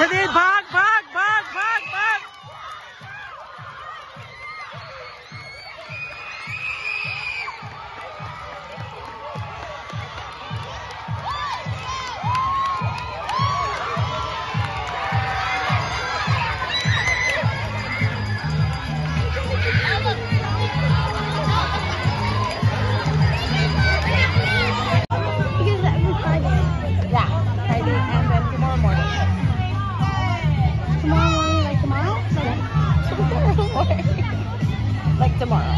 सदीद भाग भाग भाग भाग भाग। Like tomorrow.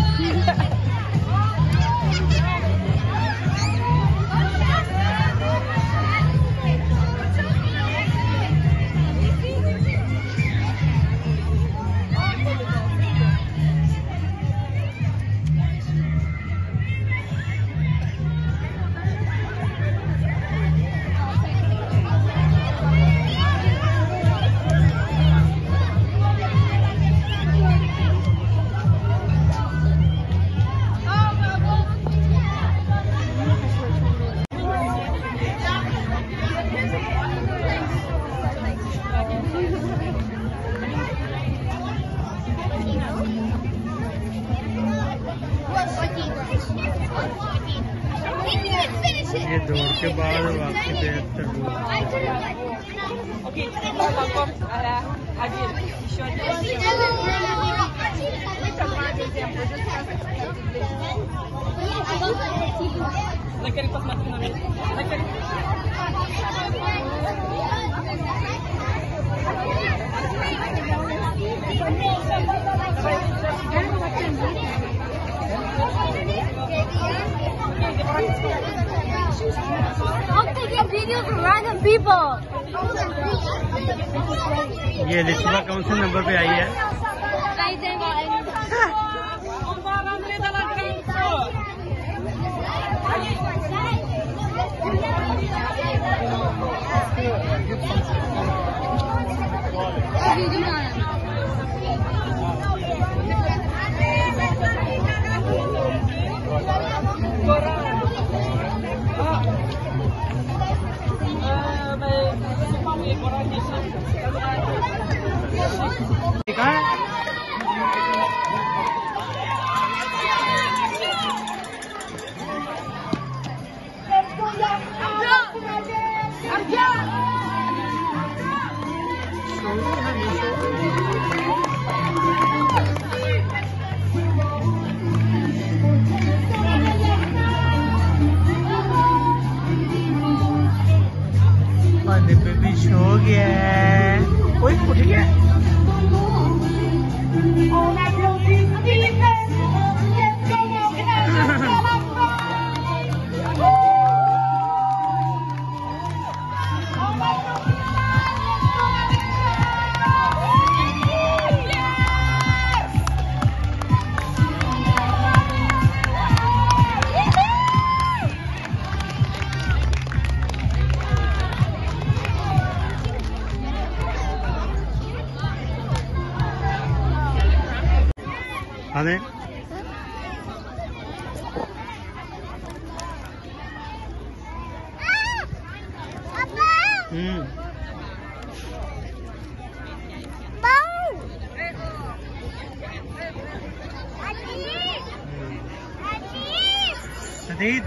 ये दौड़ के बाद वापसी पे Окей, теперь молоком один. Еще один. Закари, посмотри на меня. Закари. I'm taking videos of random people. ये लिस्बा कौन से नंबर पे आई है? बेबी सो गया है। ओए उठ गया। अरे सदीद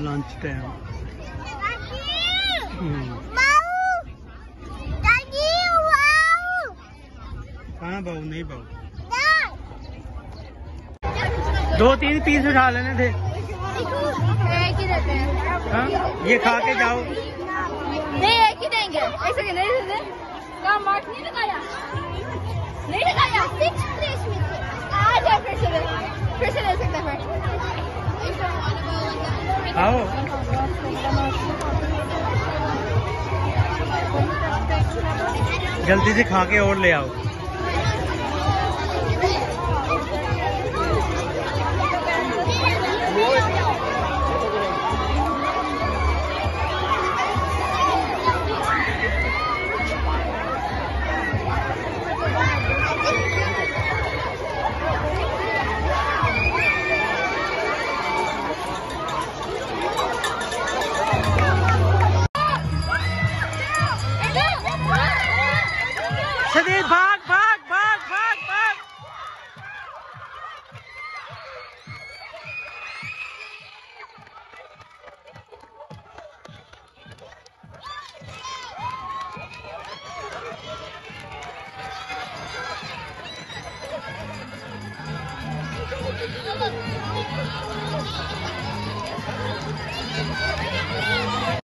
लंच टाइम। हाँ बाबू नहीं बाबू 2-3 पीस उठा लेने थे। देते हैं। हाँ ये खा के जाओ। नहीं एक ही देंगे, एक सेकंड नहीं देते। क्या मार्क नहीं लगाया? नहीं लगाया। आ जाए फिर से ले सकते हैं फिर। आओ जल्दी से खा के और ले आओ।